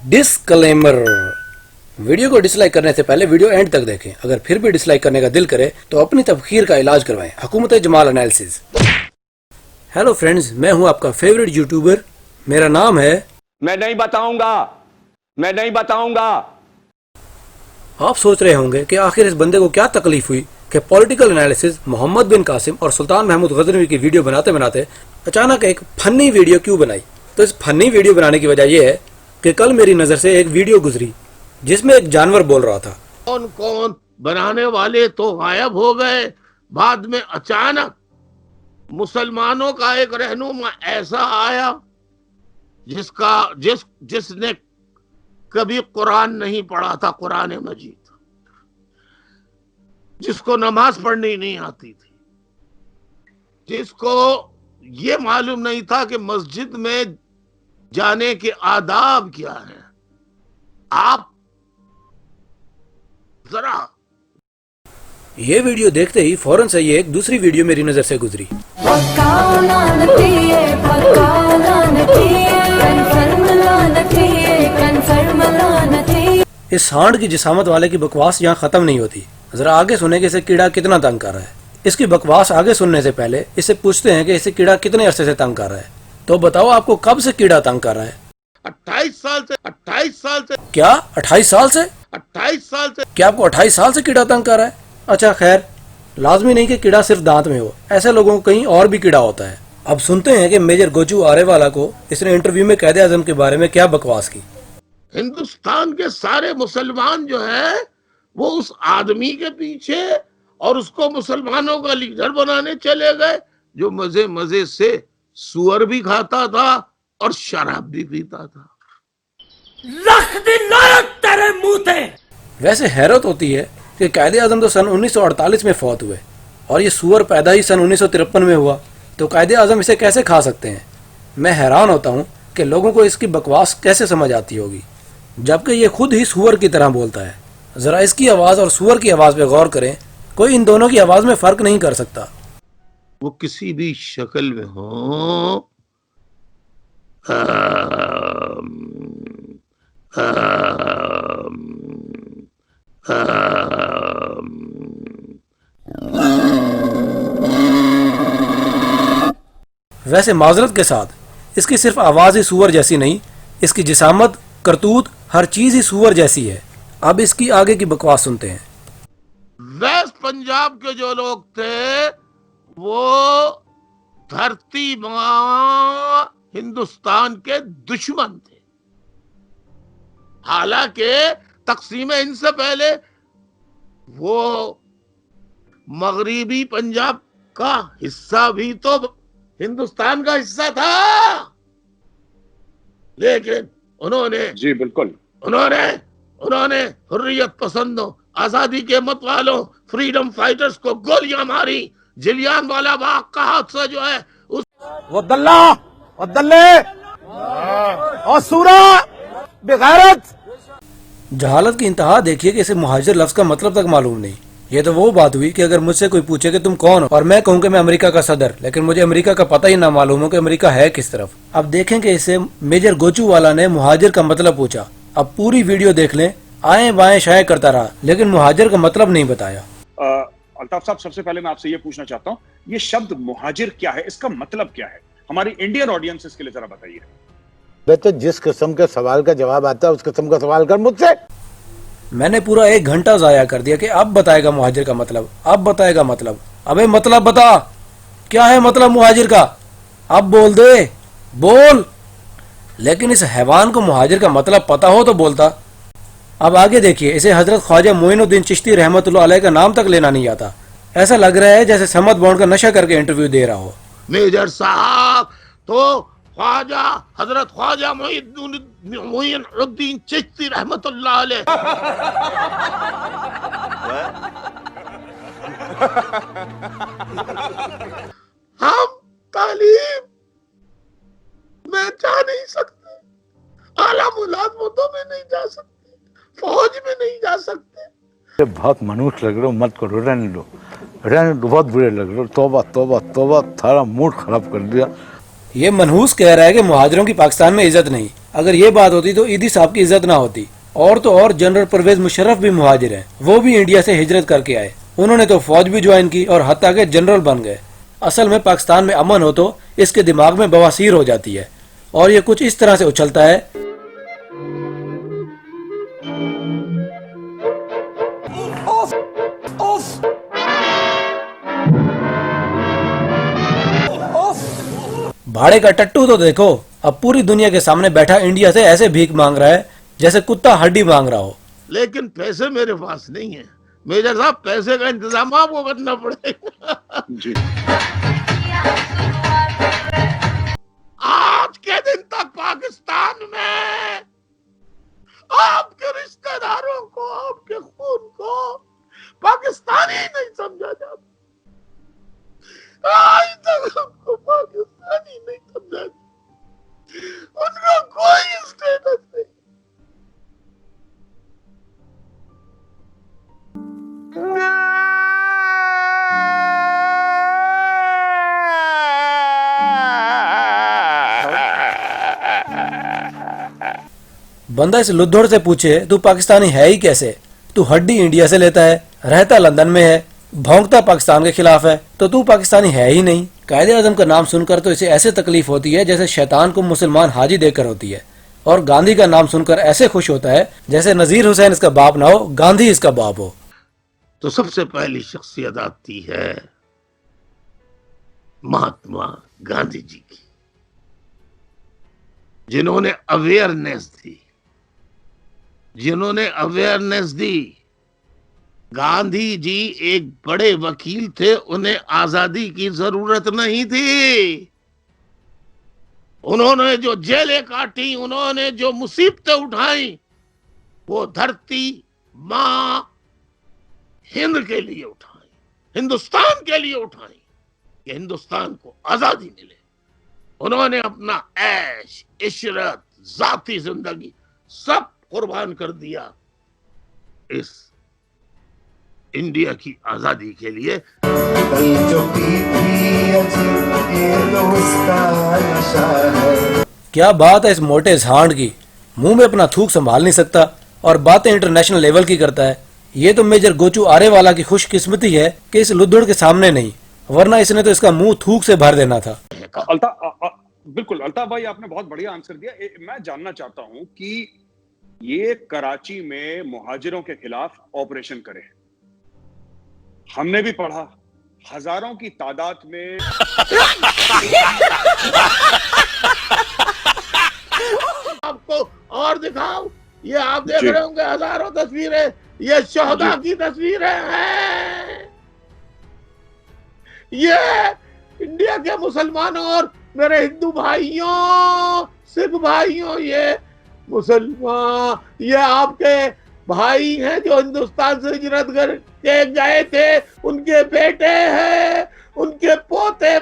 Disclaimer. Video को dislike करने से पहले वीडियो एंड तक देखें। अगर फिर भी डिसलाइक करने का दिल करे तो अपनी तबखीर का इलाज करवाएं। हुकूमत जमाल एनालिसिस। हेलो फ्रेंड्स, मैं हूं आपका फेवरेट यूट्यूबर। मेरा नाम है मैं नहीं बताऊंगा। आप सोच रहे होंगे कि आखिर इस बंदे को क्या तकलीफ हुई कि पॉलिटिकल एनालिसिस मोहम्मद बिन कासिम और सुल्तान महमूद गजनवी की वीडियो बनाते बनाते अचानक एक फनी वीडियो क्यों बनाई। तो इस फनी वीडियो बनाने की वजह यह है कि कल मेरी नजर से एक वीडियो गुजरी जिसमें एक जानवर बोल रहा था। कौन कौन बनाने वाले तो गायब हो गए, बाद में अचानक मुसलमानों का एक रहनुमा ऐसा आया जिसने कभी कुरान नहीं पढ़ा था, कुरान मजीद, जिसको नमाज पढ़नी नहीं आती थी, जिसको ये मालूम नहीं था कि मस्जिद में जाने के आदाब क्या है। आप जरा ये वीडियो देखते ही फौरन से ये एक दूसरी वीडियो मेरी नजर से गुजरी। इस सांड की जिसामत वाले की बकवास यहाँ खत्म नहीं होती। जरा आगे सुने कि इसे कीड़ा कितना तंग कर रहा है। इसकी बकवास आगे सुनने से पहले इससे पूछते हैं कि इसे कीड़ा कितने अरसे से तंग कर रहा है। तो बताओ आपको कब से कीड़ा तंग कर रहा है? 28 साल से। क्या 28 साल से? 28 साल से। क्या आपको 28 साल से कीड़ा तंग कर रहा है? अच्छा खैर, लाजमी नहीं कि कीड़ा सिर्फ दांत में हो, ऐसे लोगों को कहीं और भी कीड़ा होता है। अब सुनते हैं कि मेजर गोचू आरेवाला को इसने इंटरव्यू में कायदे आजम के बारे में क्या बकवास की। हिंदुस्तान के सारे मुसलमान जो है वो उस आदमी के पीछे और उसको मुसलमानों का लीडर बनाने चले गए जो मजे मजे से सुअर भी खाता था और शराब भी पीता था। लख दिन लायक तेरे मुंह थे। वैसे हैरत होती है कि कायदे आजम तो सन 1948 में फौत हुए और ये सुअर पैदा ही सन 1953 में हुआ, तो कायदे आजम इसे कैसे खा सकते हैं? मैं हैरान होता हूँ कि लोगों को इसकी बकवास कैसे समझ आती होगी, जबकि ये खुद ही सुअर की तरह बोलता है। जरा इसकी आवाज और सुअर की आवाज पे गौर करें, कोई इन दोनों की आवाज में फर्क नहीं कर सकता। वो किसी भी शक्ल में हो, वैसे माजरत के साथ इसकी सिर्फ आवाज ही सुअर जैसी नहीं, इसकी जिसामत, करतूत, हर चीज ही सुअर जैसी है। अब इसकी आगे की बकवास सुनते हैं। वेस्ट पंजाब के जो लोग थे वो धरती मां हिंदुस्तान के दुश्मन थे। हालांकि तकसीम इनसे पहले वो मगरिबी पंजाब का हिस्सा भी तो हिंदुस्तान का हिस्सा था, लेकिन उन्होंने जी बिल्कुल, उन्होंने हुर्रियत पसंदों, आजादी के मत वालों, फ्रीडम फाइटर्स को गोलियां मारी। जलियांवाला बाग का हादसा जो है उस वो दल्ला और दल्ले और सूरा बेगैरत। जहालत की इंतहा देखिए कि इसे मुहाजिर लफ्ज का मतलब तक मालूम नहीं। ये तो वो बात हुई कि अगर मुझसे कोई पूछे कि तुम कौन हो और मैं कहूँ कि मैं अमेरिका का सदर, लेकिन मुझे अमेरिका का पता ही ना मालूम हो कि अमेरिका है किस तरफ। अब देखें कि इसे मेजर गोचू वाला ने मुहाजिर का मतलब पूछा। अब पूरी वीडियो देख लें, आए बाएं शाये करता रहा, लेकिन मुहाजिर का मतलब नहीं बताया। अल्ताफ साहब, सबसे पहले मैं आपसे ये पूछना चाहता हूँ, ये शब्द मुहाजिर क्या है, इसका मतलब क्या है? हमारी इंडियन ऑडियंस के लिए जरा बताइए। बेटे, जिस किस्म के सवाल का जवाब आता है उस किस्म का सवाल कर मुझसे। मैंने पूरा 1 घंटा जाया कर दिया कि अब बताएगा मुहाजिर का मतलब, अब बताएगा मतलब। अबे मतलब बता, क्या है मतलब मुहाजिर का? अब बोल दे, बोल। लेकिन इस हैवान को मुहाजिर का मतलब पता हो तो बोलता। अब आगे देखिए, इसे हजरत ख्वाजा मोइनुद्दीन चिश्ती रहमतुल्लाह अलैह का नाम तक लेना नहीं आता। ऐसा लग रहा है जैसे समद बॉन्ड का नशा करके इंटरव्यू दे रहा हो। मेजर साहब तो ख्वाजा हजरत ख्वाजा मोइनुद्दीन चिश्ती रहमतुल्लाह अलैह। हम तालीम में जा नहीं सकते, आला मुलाजमतों में नहीं जा सकते, फौज में नहीं जा सकते। बहुत मनुष्य लग रहे हो, मत करो, रहने दो, बहुत बुरे लग रहे हो। तौबा तौबा तौबा, थारा मूड खराब कर दिया। ये मनहूस कह रहा है कि मुहाजिरों की पाकिस्तान में इज्जत नहीं। अगर ये बात होती तो ईदी साहब की इज्जत ना होती। और तो और जनरल परवेज मुशर्रफ भी मुहाजिर हैं, वो भी इंडिया से हिजरत करके आए। उन्होंने तो फौज भी ज्वाइन की और हत्ता के जनरल बन गए। असल में पाकिस्तान में अमन हो तो इसके दिमाग में बवासीर हो जाती है और ये कुछ इस तरह से उछलता है। भाड़े का टट्टू तो देखो, अब पूरी दुनिया के सामने बैठा इंडिया से ऐसे भीख मांग रहा है जैसे कुत्ता हड्डी मांग रहा हो। लेकिन पैसे मेरे पास नहीं है मेजर साहब, पैसे का इंतजाम आपको करना पड़ेगा। जी आज के दिन तक पाकिस्तान में आपके रिश्तेदारों को, आपके खून को पाकिस्तानी ही नहीं समझा जाता। आज तक हमको पाकिस्तानी नहीं समझा जाता। उनका कोई स्टेटस नहीं। बंदा इस लुद्धड़ से पूछे तू पाकिस्तानी है ही कैसे, तू हड्डी इंडिया से लेता है, रहता लंदन में है, भौंकता पाकिस्तान के खिलाफ है, तो तू पाकिस्तानी है ही नहीं। कायदे आजम का नाम सुनकर तो इसे ऐसे तकलीफ होती है जैसे शैतान को मुसलमान हाजी देकर होती है, और गांधी का नाम सुनकर ऐसे खुश होता है जैसे नजीर हुसैन इसका बाप ना हो, गांधी इसका बाप हो। तो सबसे पहली शख्सियत आती है महात्मा गांधी जी की, जिन्होंने अवेयरनेस दी, जिन्होंने अवेयरनेस दी। गांधी जी एक बड़े वकील थे, उन्हें आजादी की जरूरत नहीं थी। उन्होंने जो जेलें काटी, उन्होंने जो मुसीबतें उठाई, वो धरती मां हिंद के लिए उठाई, हिंदुस्तान के लिए उठाई कि हिंदुस्तान को आजादी मिले। उन्होंने अपना ऐश इशरत जाती जिंदगी सब कुर्बान कर दिया इस इंडिया की आजादी के लिए। क्या बात है इस मोटे झांड की, मुंह में अपना थूक संभाल नहीं सकता और बातें इंटरनेशनल लेवल की करता है। ये तो मेजर गोचू आरेवाला की खुशकिस्मती है कि इस लुद्धड़ के सामने नहीं, वरना इसने तो इसका मुंह थूक से भर देना था। बिल्कुल अल्ताफ भाई, आपने बहुत बढ़िया आंसर दिया। मैं जानना चाहता हूं कि ये कराची में मुहाजिरों के खिलाफ ऑपरेशन करे, हमने भी पढ़ा हजारों की तादाद में आपको और दिखाओ, ये आप देख रहे होंगे हजारों तस्वीरें, ये शहदा की तस्वीरें हैं। ये इंडिया के मुसलमानों और मेरे हिंदू भाइयों, सिख भाइयों, ये मुसलमान, ये आपके भाई हैं जो हिंदुस्तान से हिजरत करके गए थे, उनके बेटे हैं, उनके पोते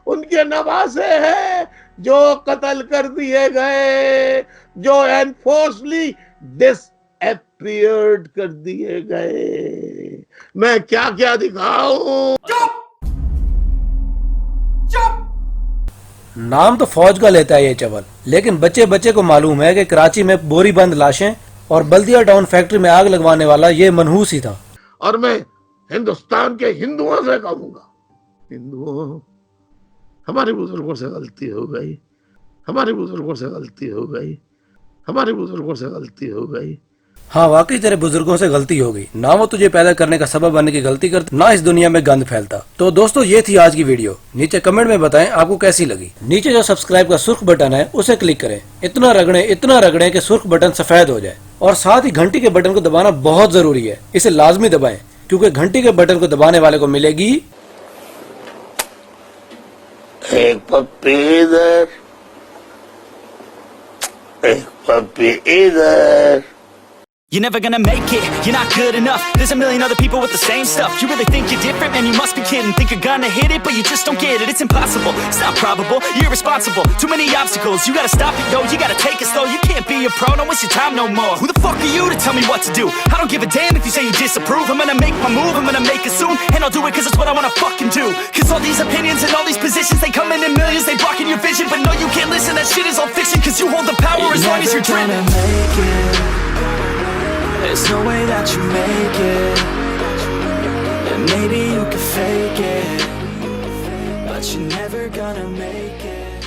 उनके नवासे हैं जो कत्ल कर दिए गए, जो एनफोर्सली डिसअपीयर्ड कर दिए गए। मैं क्या क्या दिखाऊं? नाम तो फौज का लेता है ये चवल, लेकिन बच्चे बच्चे को मालूम है कि कराची में बोरी बंद लाशें और बल्दिया टाउन फैक्ट्री में आग लगवाने वाला ये मनहूस ही था। और मैं हिंदुस्तान के हिंदुओं से कहूंगा, हिंदुओं, हमारे बुजुर्गों से गलती हो गई, हमारे बुजुर्गों से गलती हो गई, हमारे बुजुर्गों से गलती हो गई। हाँ वाकई तेरे बुजुर्गों से गलती हो गई, ना वो तुझे पैदा करने का सबब बनने की गलती करते, ना इस दुनिया में गंद फैलता। तो दोस्तों ये थी आज की वीडियो, नीचे कमेंट में बताएं आपको कैसी लगी। नीचे जो सब्सक्राइब का सुर्ख बटन है उसे क्लिक करें, इतना रगड़ें कि सुर्ख बटन सफेद हो जाए, और साथ ही घंटी के बटन को दबाना बहुत जरूरी है, इसे लाजमी दबाएं क्योंकि घंटी के बटन को दबाने वाले को मिलेगी एक पप्पी इधर, एक पप्पी इधर। You're never gonna make it, you're not good enough. There's a million other people with the same stuff. You really think you're different? Man, you must be kidding. Think you're gonna hit it, but you just don't get it. It's impossible, it's not probable, you're irresponsible. Too many obstacles, you gotta stop it, yo. You gotta take it slow, you can't be a pro. Don't waste your time no more. Who the fuck are you to tell me what to do? I don't give a damn if you say you disapprove. I'm gonna make my move, I'm gonna make it soon. And I'll do it cause it's what I wanna fucking do. Cause all these opinions and all these positions, they come in millions, they blocking your vision. But no, you can't listen, that shit is all fiction. Cause you hold the power as long as you're dreaming. Make it. There's no way that you make it. And maybe you can fake it, but you're never gonna make it.